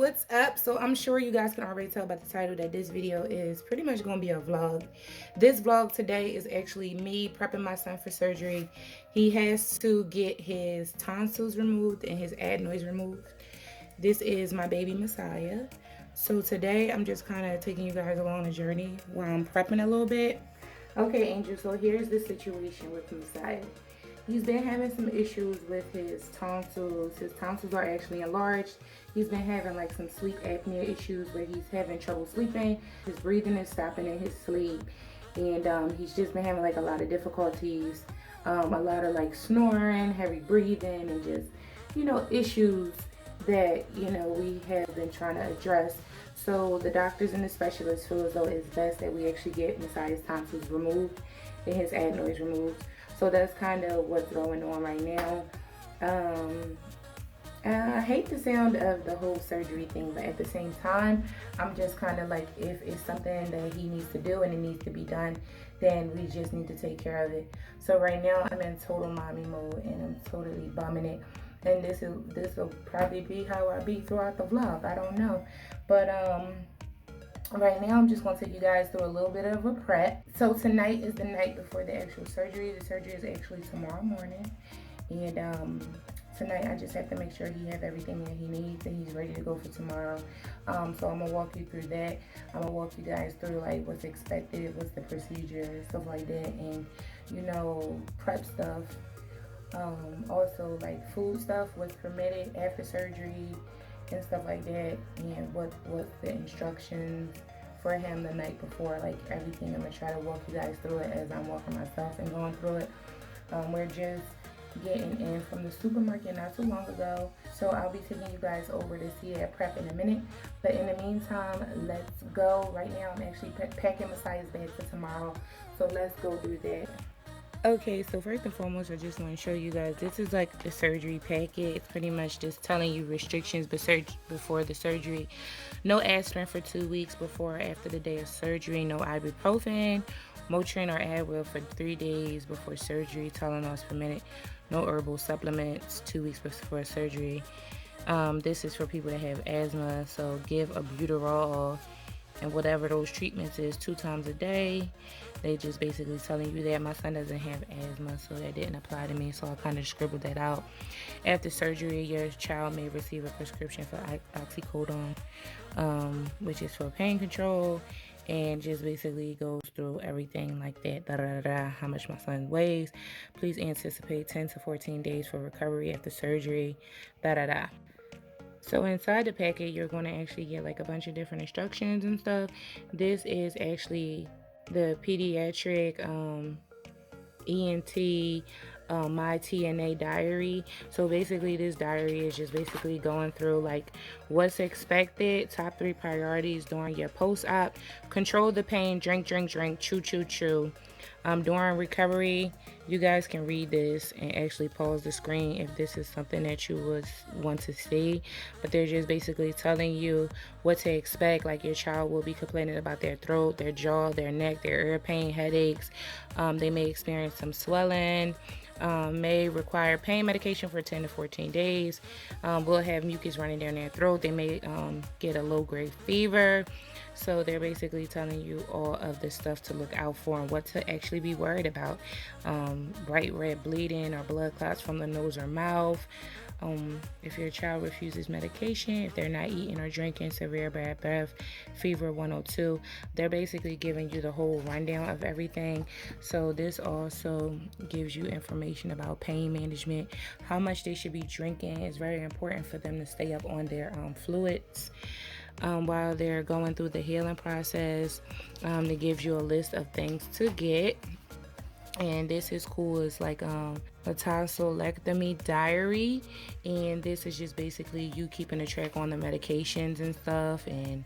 what's up? So I'm sure you guys can already tell by the title that this video is pretty much going to be a vlog. This vlog today is actually me prepping my son for surgery. He has to get his tonsils removed and his adenoids removed. This is my baby Messiah. So today I'm just kind of taking you guys along a journey while I'm prepping a little bit. Okay, Angel, so here's the situation with Messiah. He's been having some issues with his tonsils. His tonsils are actually enlarged. He's been having like some sleep apnea issues where he's having trouble sleeping. His breathing is stopping in his sleep. And he's just been having like a lot of difficulties. A lot of like snoring, heavy breathing, and just, you know, issues that, you know, we have been trying to address. So the doctors and the specialists feel as though it's best that we actually get Messiah's tonsils removed and his adenoids removed. So that's kind of what's going on right now. I hate the sound of the whole surgery thing, but at the same time, I'm just kind of like, if it's something that he needs to do and it needs to be done, then we just need to take care of it. So right now, I'm in total mommy mode and I'm totally bumming it. And this will probably be how I be throughout the vlog. I don't know, but right now I'm just going to take you guys through a little bit of a prep. So tonight is the night before the actual surgery. The surgery is actually tomorrow morning, and tonight I just have to make sure he has everything that he needs and he's ready to go for tomorrow. So I'm gonna walk you through that. I'm gonna walk you guys through like what's expected, what's the procedure, stuff like that, and you know, prep stuff. Also like food stuff, what's permitted after surgery and stuff like that, and what's the instructions for him the night before, like everything. I'm gonna try to walk you guys through it as I'm walking myself and going through it. We're just getting in from the supermarket not too long ago, so I'll be taking you guys over to see that prep in a minute. But in the meantime, let's go. Right now I'm actually packing Messiah's bag for tomorrow, so let's go do that. Okay, so first and foremost, I just want to show you guys, this is like the surgery packet. It's pretty much just telling you restrictions before the surgery. No aspirin for 2 weeks before or after the day of surgery. No ibuprofen, Motrin, or Advil for 3 days before surgery. Tylenols per minute. No herbal supplements 2 weeks before surgery. This is for people that have asthma, so give albuterol and whatever those treatments is 2 times a day. They just basically telling you that. My son doesn't have asthma, so that didn't apply to me, so I kind of scribbled that out. After surgery, your child may receive a prescription for oxycodone, which is for pain control, and just basically goes through everything like that. How much my son weighs. Please anticipate 10 to 14 days for recovery after surgery. So inside the packet, you're going to actually get like a bunch of different instructions and stuff. This is actually the pediatric ENT my TNA diary. So basically this diary is just basically going through like what's expected, top 3 priorities during your post-op. Control the pain, drink, chew. During recovery, you guys can read this and actually pause the screen if this is something that you would want to see. But they're just basically telling you what to expect. Like your child will be complaining about their throat, their jaw, their neck, their ear pain, headaches. They may experience some swelling. May require pain medication for 10 to 14 days. Will have mucus running down their throat. They may get a low-grade fever. So they're basically telling you all of the stuff to look out for and what to actually be worried about. Bright red bleeding or blood clots from the nose or mouth. If your child refuses medication, if they're not eating or drinking, severe bad breath, fever 102. They're basically giving you the whole rundown of everything. So this also gives you information about pain management, how much they should be drinking. It's very important for them to stay up on their fluids while they're going through the healing process. It gives you a list of things to get. And this is cool. It's like a tonsillectomy diary, and this is just basically you keeping a track on the medications and stuff, and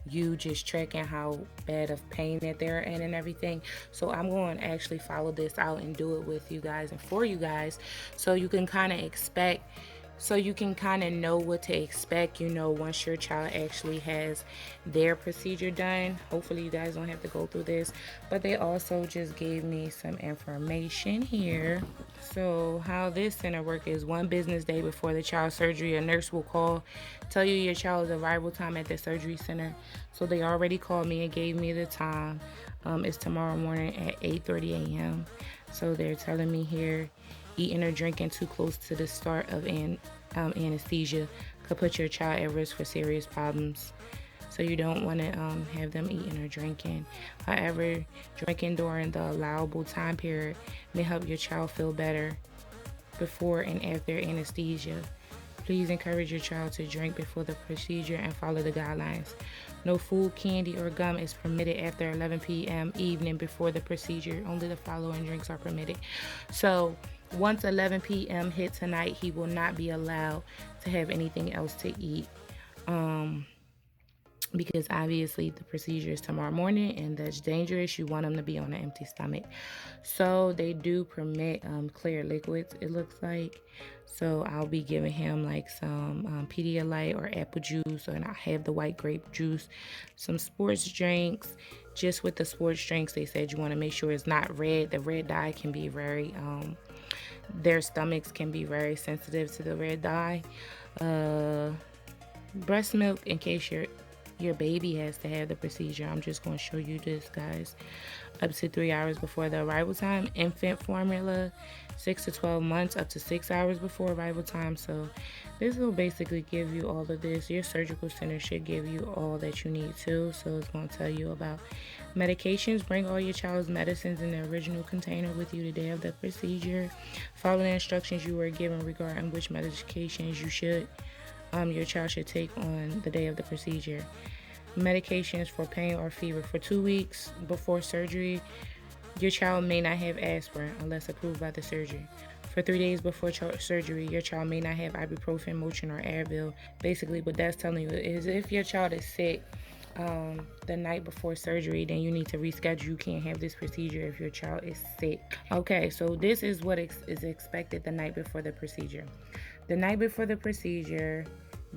you just tracking how bad of pain that they're in and everything. So I'm going to actually follow this out and do it with you guys and for you guys, so you can kind of expect so you can kind of know what to expect, you know, once your child actually has their procedure done. Hopefully you guys don't have to go through this, but they also just gave me some information here. So how this center work is, one business day before the child's surgery, a nurse will call, tell you your child's arrival time at the surgery center. So they already called me and gave me the time. It's tomorrow morning at 8:30 a.m. So they're telling me here, eating or drinking too close to the start of anesthesia could put your child at risk for serious problems. So you don't want to have them eating or drinking. However, drinking during the allowable time period may help your child feel better before and after anesthesia. Please encourage your child to drink before the procedure and follow the guidelines. No food, candy, or gum is permitted after 11 p.m. evening before the procedure. Only the following drinks are permitted. So once 11 p.m. hit tonight, he will not be allowed to have anything else to eat. Because obviously the procedure is tomorrow morning and that's dangerous. You want them to be on an empty stomach. So they do permit clear liquids, it looks like. So I'll be giving him like some Pedialyte or apple juice, and I have the white grape juice, some sports drinks. Just with the sports drinks, they said you want to make sure it's not red. The red dye can be very their stomachs can be very sensitive to the red dye. Breast milk, in case your baby has to have the procedure. I'm just going to show you this, guys. Up to 3 hours before the arrival time. Infant formula, 6 to 12 months, up to 6 hours before arrival time. So this will basically give you all of this. Your surgical center should give you all that you need too. So it's going to tell you about medications. Bring all your child's medicines in the original container with you the day of the procedure. Follow the instructions you were given regarding which medications your child should take on the day of the procedure. Medications for pain or fever. For 2 weeks before surgery, your child may not have aspirin unless approved by the surgeon. For 3 days before surgery, your child may not have ibuprofen, Motrin, or Advil. Basically, what that's telling you is if your child is sick the night before surgery, then you need to reschedule. You can't have this procedure if your child is sick. Okay, so this is what is expected the night before the procedure. The night before the procedure,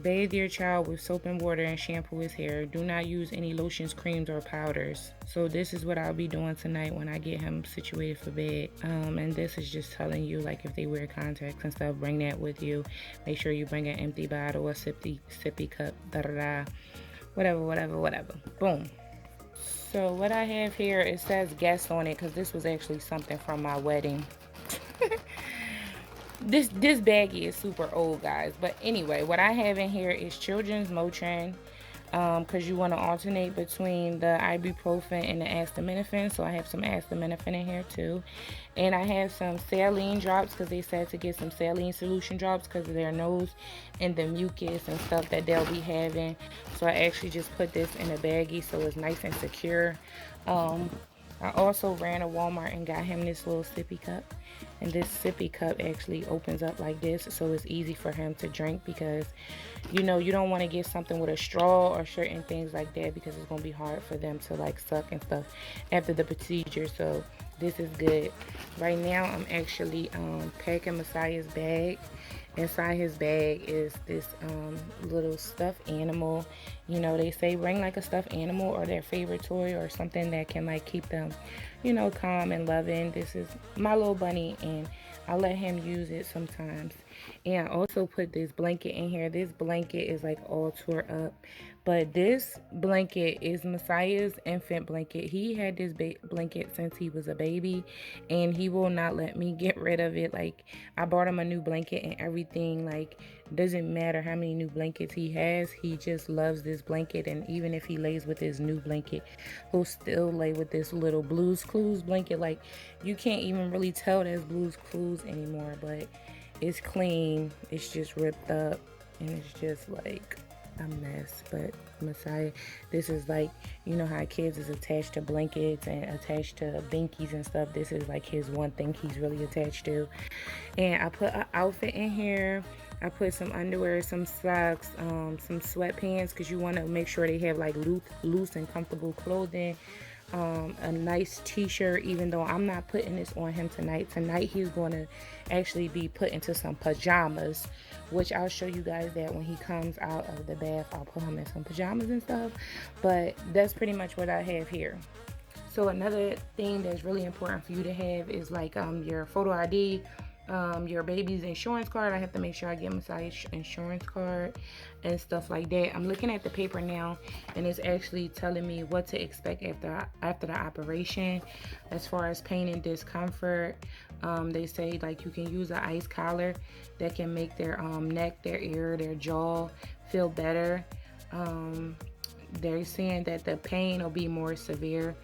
bathe your child with soap and water and shampoo his hair. Do not use any lotions, creams, or powders. So this is what I'll be doing tonight when I get him situated for bed. And this is just telling you, like, if they wear contacts and stuff, bring that with you. Make sure you bring an empty bottle, a sippy cup, whatever. Boom. So what I have here, it says guest on it because this was actually something from my wedding. This baggie is super old, guys. But anyway, what I have in here is children's Motrin, because you want to alternate between the ibuprofen and the acetaminophen. So I have some acetaminophen in here too. And I have some saline drops because they said to get some saline solution drops because of their nose and the mucus and stuff that they'll be having. So I actually just put this in a baggie so it's nice and secure. I also ran to Walmart and got him this little sippy cup. And this sippy cup actually opens up like this, so it's easy for him to drink because, you know, you don't want to get something with a straw or certain things like that because it's going to be hard for them to like suck and stuff after the procedure. So this is good. Right now I'm actually packing Messiah's bag. Inside his bag is this little stuffed animal. You know, they say bring like a stuffed animal or their favorite toy or something that can like keep them, you know, calm and loving. This is my little bunny and I let him use it sometimes. And I also put this blanket in here. This blanket is like all tore up, but this blanket is Messiah's infant blanket. He had this blanket since he was a baby and he will not let me get rid of it. Like, I bought him a new blanket and everything. Like, doesn't matter how many new blankets he has, he just loves this blanket. And even if he lays with his new blanket, he'll still lay with this little Blue's Clues blanket. Like, you can't even really tell that's Blue's Clues anymore, but it's clean. It's just ripped up and it's just like a mess. But Messiah, this is like, you know how kids is attached to blankets and attached to binkies and stuff. This is like his one thing he's really attached to. And I put an outfit in here. I put some underwear, some socks, some sweatpants, because you want to make sure they have like loose and comfortable clothing. a nice t-shirt, even though I'm not putting this on him tonight. Tonight he's going to actually be put into some pajamas, which I'll show you guys that when he comes out of the bath. I'll put him in some pajamas and stuff, but that's pretty much what I have here. So another thing that's really important for you to have is like your photo ID, your baby's insurance card. I have to make sure I get my insurance card and stuff like that. I'm looking at the paper now, and it's actually telling me what to expect after the operation as far as pain and discomfort. They say like you can use an ice collar that can make their neck, their ear, their jaw feel better. They're saying that the pain will be more severe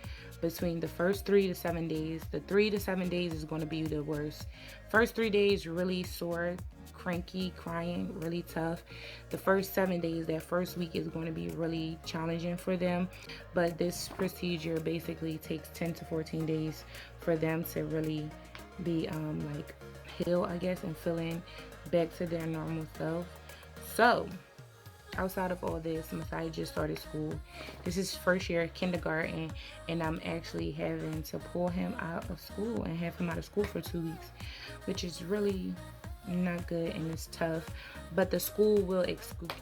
between the first 3 to 7 days. The 3 to 7 days is going to be the worst. First 3 days really sore, cranky, crying, really tough. The first 7 days, that first week, is going to be really challenging for them. But this procedure basically takes 10 to 14 days for them to really be like heal, I guess, and feeling back to their normal self. So outside of all this, Messiah just started school. This is first year of kindergarten, and I'm actually having to pull him out of school and have him out of school for 2 weeks, which is really not good and it's tough. But the school will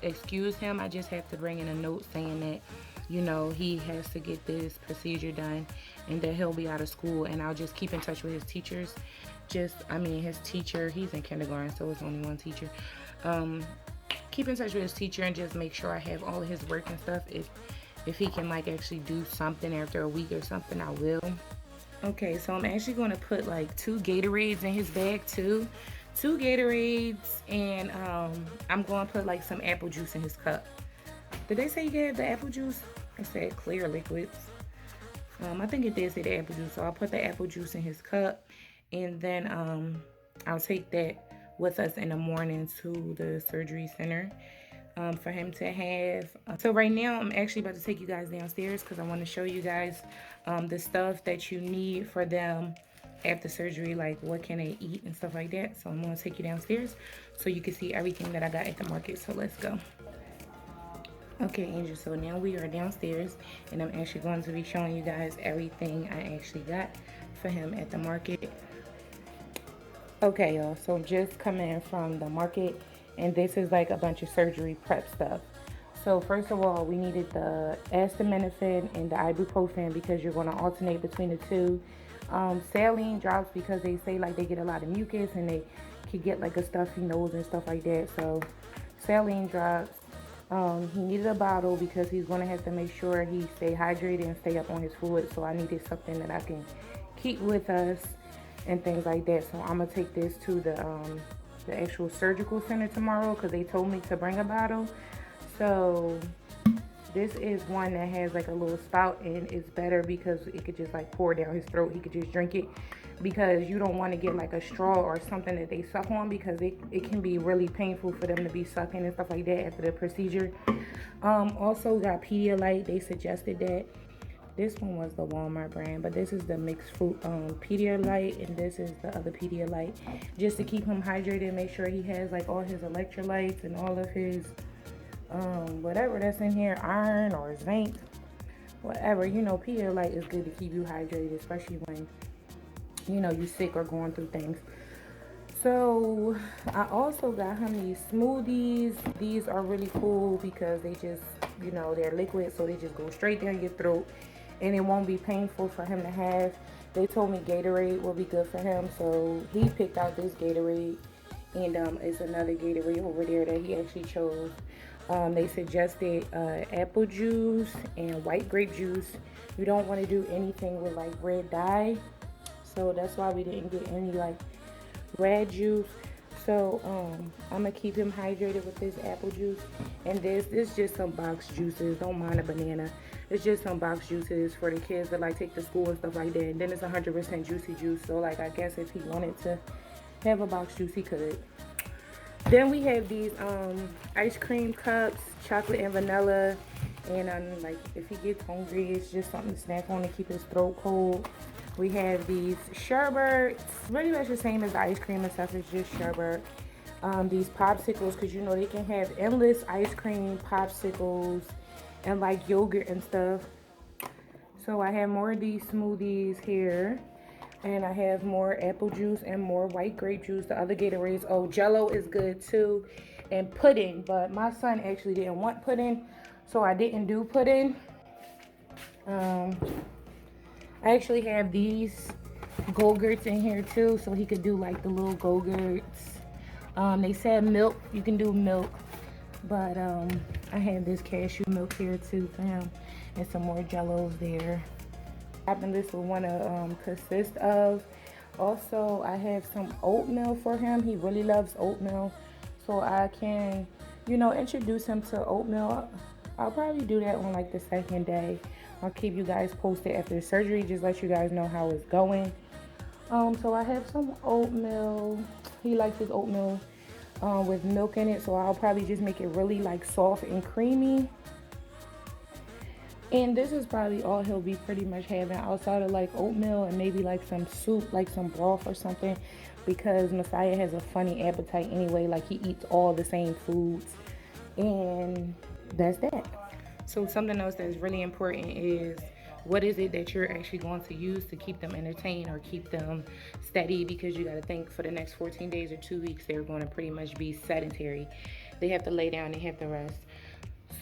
excuse him. I just have to bring in a note saying that, you know, he has to get this procedure done and that he'll be out of school, and I'll just keep in touch with his teachers. His teacher, he's in kindergarten, so it's only one teacher. Keep in touch with his teacher and just make sure I have all of his work and stuff. If he can like actually do something after a week or something, I will. Okay, so I'm actually going to put like 2 Gatorades in his bag too. 2 Gatorades, and I'm going to put like some apple juice in his cup. Did they say you can have the apple juice? It said clear liquids. I think it did say the apple juice, so I'll put the apple juice in his cup, and then I'll take that with us in the morning to the surgery center for him to have. So right now I'm actually about to take you guys downstairs because I want to show you guys the stuff that you need for them after surgery, like what can they eat and stuff like that. So I'm going to take you downstairs so you can see everything that I got at the market. So let's go. Okay, Angel, so now we are downstairs, and I'm actually going to be showing you guys everything I actually got for him at the market. Okay, y'all, so I'm just coming from the market, and this is like a bunch of surgery prep stuff. So first of all, we needed the acetaminophen and the ibuprofen because you're going to alternate between the two. Saline drops because they say like they get a lot of mucus and they could get like a stuffy nose and stuff like that. So saline drops. He needed a bottle because he's going to have to make sure he stay hydrated and stay up on his fluid. So I needed something that I can keep with us and things like that. So I'm gonna take this to the actual surgical center tomorrow because they told me to bring a bottle. So this is one that has like a little spout, and it's better because it could just like pour down his throat. He could just drink it, because you don't want to get like a straw or something that they suck on, because it can be really painful for them to be sucking and stuff like that after the procedure. Also got Pedialyte. They suggested that. This one was the Walmart brand, but this is the mixed fruit Pedialyte, and this is the other Pedialyte, just to keep him hydrated, make sure he has like all his electrolytes and all of his whatever that's in here, iron or zinc, whatever. You know, Pedialyte is good to keep you hydrated, especially when, you know, you're sick or going through things. So I also got him these smoothies. These are really cool because they just, you know, they're liquid, so they just go straight down your throat, and it won't be painful for him to have. They told me Gatorade will be good for him, so he picked out this Gatorade, and it's another Gatorade over there that he actually chose. They suggested apple juice and white grape juice. You don't want to do anything with like red dye, so that's why we didn't get any like red juice. So I'm gonna keep him hydrated with this apple juice, and this is just some box juices. Don't mind a banana. It's just some box juices for the kids that like take to school and stuff like that. And then it's 100% juicy juice. So like I guess if he wanted to have a box juice, he could. Then we have these ice cream cups, chocolate and vanilla. And like if he gets hungry, it's just something to snack on to keep his throat cold. We have these sherbets, pretty much the same as the ice cream and stuff. It's just sherbet. These popsicles, because you know they can have endless ice cream, popsicles, and like yogurt and stuff. So I have more of these smoothies here. And I have more apple juice and more white grape juice. The other Gatorades. Oh, Jello is good too. And pudding. But my son actually didn't want pudding. So I didn't do pudding. I actually have these Go-Gurts in here too. So he could do like the little Go-Gurts. They said milk. You can do milk. But I have this cashew milk here too for him. And some more Jellos there. This will want to consist of. Also, I have some oatmeal for him. He really loves oatmeal, so I can, you know, introduce him to oatmeal. I'll probably do that on like the second day. I'll keep you guys posted after the surgery, just let you guys know how it's going. So I have some oatmeal. He likes his oatmeal with milk in it, so I'll probably just make it really like soft and creamy. And this is probably all he'll be pretty much having outside of like oatmeal and maybe like some soup, like some broth or something, because Messiah has a funny appetite anyway. Like he eats all the same foods, and that's that. So something else that's really important is what is it that you're actually going to use to keep them entertained or keep them steady, because you got to think for the next 14 days or 2 weeks, they're going to pretty much be sedentary. They have to lay down, they have to rest.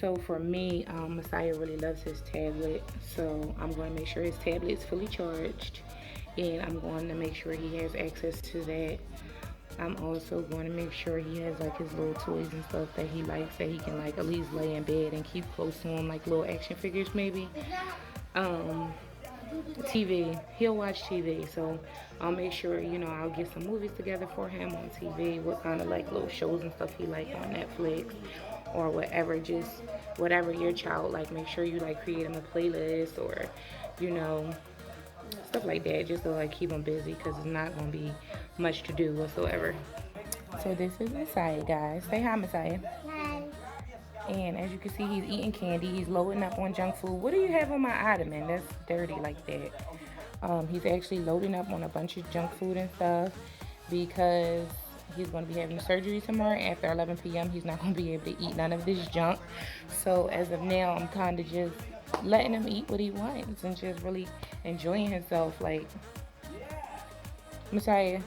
So for me, Messiah really loves his tablet, so I'm going to make sure his tablet is fully charged, and I'm going to make sure he has access to that. I'm also going to make sure he has like his little toys and stuff that he likes, that he can like at least lay in bed and keep close to him, like little action figures maybe. TV, he'll watch TV, so I'll make sure, you know, I'll get some movies together for him on TV, what kind of like little shows and stuff he like on Netflix or whatever, just whatever your child like. Make sure you like create him a playlist or, you know, stuff like that, just to like keep him busy, because it's not gonna be much to do whatsoever. So this is Messiah, guys. Say hi, Messiah. Hi. And as you can see, he's eating candy. He's loading up on junk food. What do you have on my ottoman that's dirty like that? He's actually loading up on a bunch of junk food and stuff because he's going to be having surgery tomorrow. After 11 p.m., he's not going to be able to eat none of this junk. So as of now, I'm kind of just letting him eat what he wants and just really enjoying himself. Like, Messiah,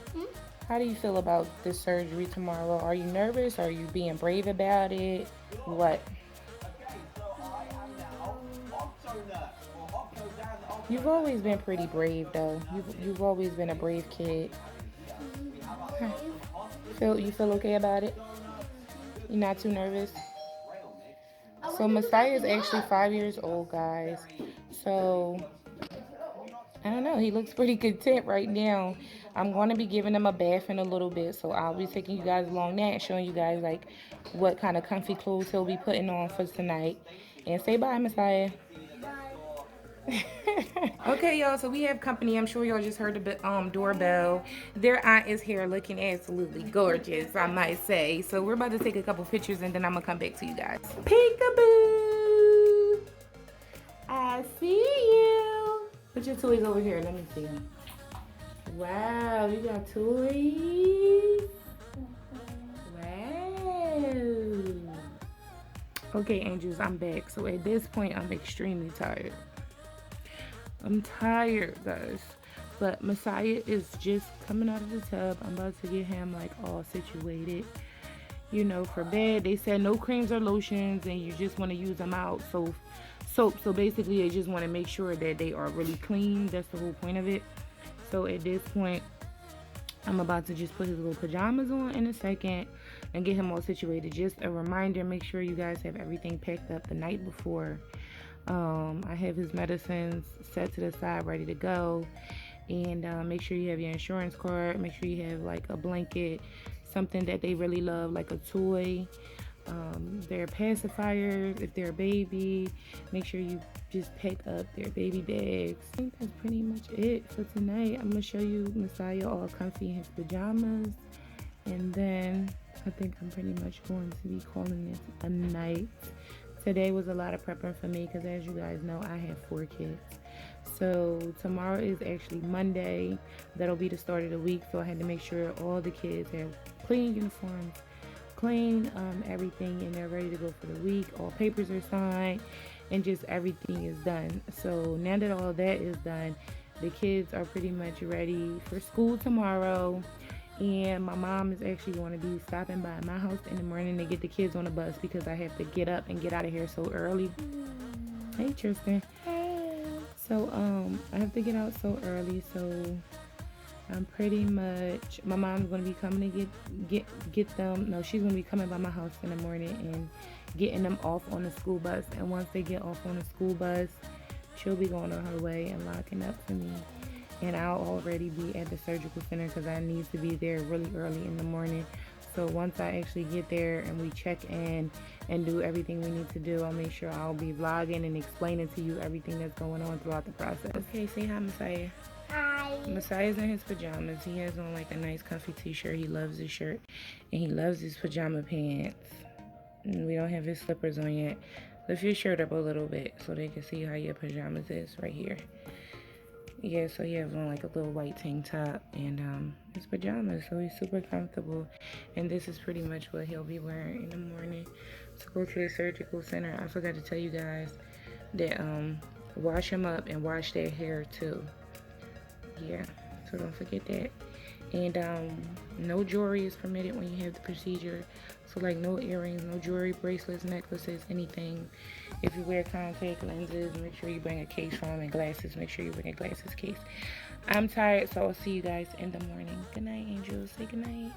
how do you feel about this surgery tomorrow? Are you nervous? Are you being brave about it? What? You've always been pretty brave, though. You've always been a brave kid. You feel okay about it? You're not too nervous? So Messiah is actually 5 years old, guys. So I don't know. He looks pretty content right now. I'm going to be giving him a bath in a little bit, so I'll be taking you guys along that, showing you guys like what kind of comfy clothes he'll be putting on for tonight. And say bye, Messiah. Okay, y'all, so we have company. I'm sure y'all just heard the doorbell. Their aunt is here looking absolutely gorgeous, I might say. So we're about to take a couple pictures and then I'm gonna come back to you guys. Peekaboo! I see you. Put your toys over here. Let me see them. Wow, you got toys? Wow. Okay, angels, I'm back. So at this point, I'm extremely tired. I'm tired, guys. But Messiah is just coming out of the tub. I'm about to get him like all situated, you know, for bed. They said no creams or lotions, and you just want to use them out. So soap. So basically, they just want to make sure that they are really clean. That's the whole point of it. So at this point, I'm about to just put his little pajamas on in a second and get him all situated. Just a reminder, make sure you guys have everything packed up the night before. I have his medicines set to the side, ready to go. And make sure you have your insurance card. Make sure you have like a blanket, something that they really love, like a toy. Their pacifiers, if they're a baby, make sure you just pack up their baby bags. I think that's pretty much it for tonight. I'm gonna show you Messiah all comfy in his pajamas, and then I think I'm pretty much going to be calling this a night. Today was a lot of prepping for me because, as you guys know, I have 4 kids. So tomorrow is actually Monday. That'll be the start of the week. So I had to make sure all the kids have clean uniforms, clean everything, and they're ready to go for the week. All papers are signed, and just everything is done. So now that all that is done, the kids are pretty much ready for school tomorrow. And my mom is actually going to be stopping by my house in the morning to get the kids on the bus because I have to get up and get out of here so early. Hey, Tristan. So I have to get out so early, so I'm pretty much, my mom's going to be coming to get them. No, she's going to be coming by my house in the morning and getting them off on the school bus. And once they get off on the school bus, she'll be going on her way and locking up for me. And I'll already be at the surgical center because I need to be there really early in the morning. So once I actually get there and we check in and do everything we need to do, I'll make sure I'll be vlogging and explaining to you everything that's going on throughout the process. Okay, say hi, Messiah. Hi. Messiah's in his pajamas. He has on like a nice comfy t-shirt. He loves his shirt and he loves his pajama pants. And we don't have his slippers on yet. Lift your shirt up a little bit so they can see how your pajamas is right here. Yeah, so he has on like a little white tank top and his pajamas, so he's super comfortable. And this is pretty much what he'll be wearing in the morning to go to the surgical center. I forgot to tell you guys that wash him up and wash their hair too. Yeah, so don't forget that. And no jewelry is permitted when you have the procedure. So like no earrings, no jewelry, bracelets, necklaces, anything. If you wear contact lenses, make sure you bring a case for them, and glasses, make sure you bring a glasses case. I'm tired, so I'll see you guys in the morning. Good night, angels. Say good night.